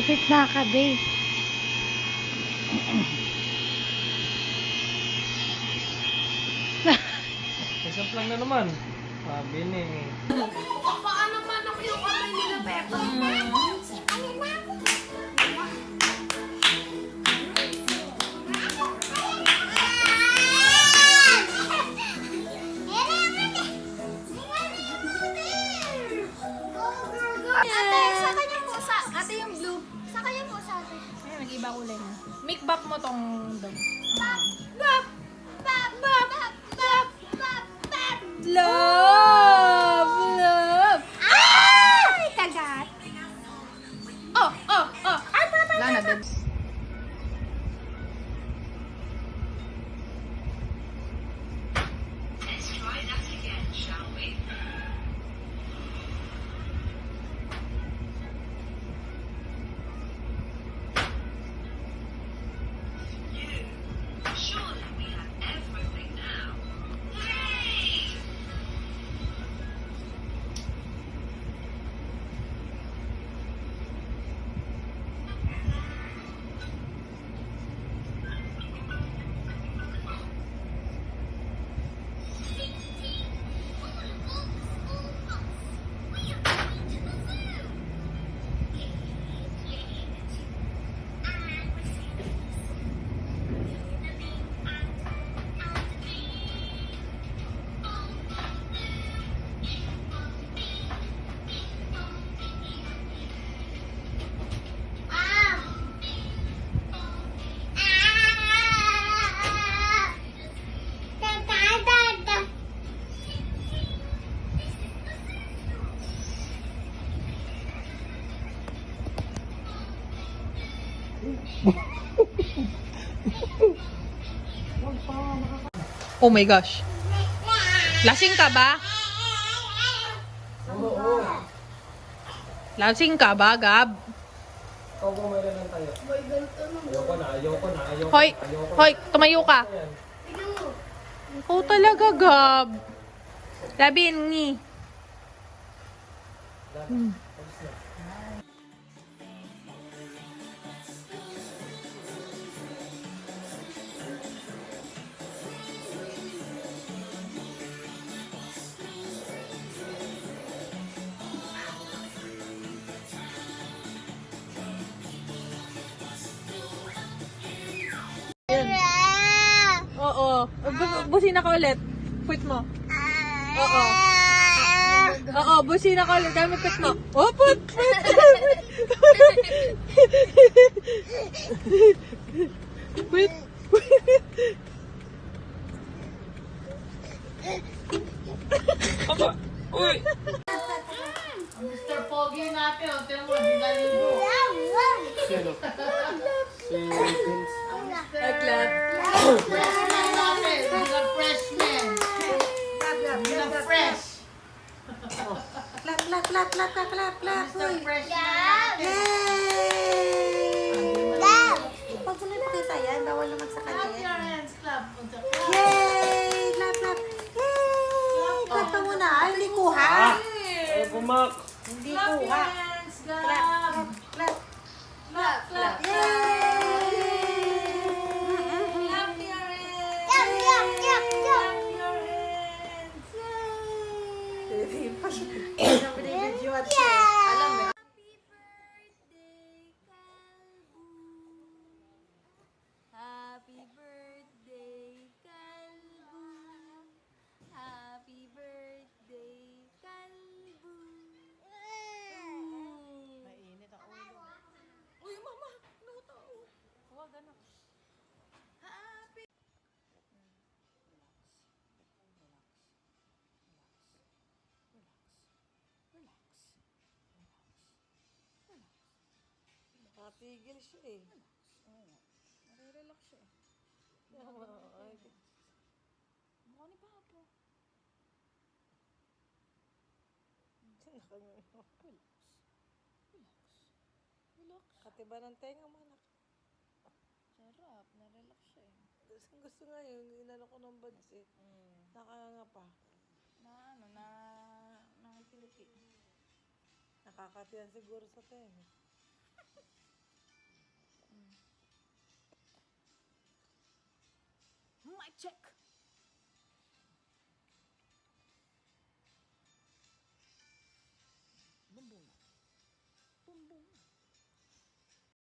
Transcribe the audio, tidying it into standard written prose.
Gupit na ka, babe. Isang lang na naman. Sabi ni. Paano man ako yung kamay nila, Peppa? Ate, sa kanya po sa... Ate yung blue. Sa kanya po sa ate. Ay, nag-iba kulay na. Make back mo tong dog. Bap! Bap! Bap! Bap! Bap! Bap! Love! Love! Ay! Kagat! Oh! Oh! Oh! Ay, papa! Wala na, babe. Oh my gosh. Lasing ka ba? Oo. Lasing ka ba, Gab? Ikaw po meron lang tayo. Ayoko na, ayoko na, ayoko Hoy! na, ayoko na. Hoy! Tumayo ka! Ayan. Oh, talaga, Gab. Labin, ni. Tapos na. Oo. Busina ka ulit. Quit mo. Oo. Oo, busina ka ulit. Dami quit mo. Oh, put! Quit! Aba! Uy! Mr. Pogi natin, o. Tiyan mo, di naligo. Sino? Si Vince. Aglat. Freshman natin. Mga freshman. Mga fresh. Clap, clap, clap, clap, clap, clap, clap. Mr. Freshman natin. Pag mo na nakita yan, bawal naman sa kanya Clap yan. your hands, clap. Yay! Clap, clap. Yay! Clap ka muna. Ay, hindi kuha. Ay, bumak! Hindi Clap your kuha. hands, Clap, Gab. clap. Clap, clap. Yay! Clap your hands. Yup, yup, yup, yup. Clap your hands. Binibidyoan siya. Alam mo. Happy birthday, Kalbu. Happy birthday, Kalbu. Mainit ang ulo. Uy, mama, luto. Huwag ano. Happy. Nakatigil siya eh. Nare-relax siya eh. Mukha ni Papa. Relax. Katiba ng tenga mo anak. Sarap. Nare-relax siya eh. Gusto nga yun, inano ko ng buds eh. Nakanganga pa. Nakikiliti. Nakakatiyan siguro sa tenga. Check.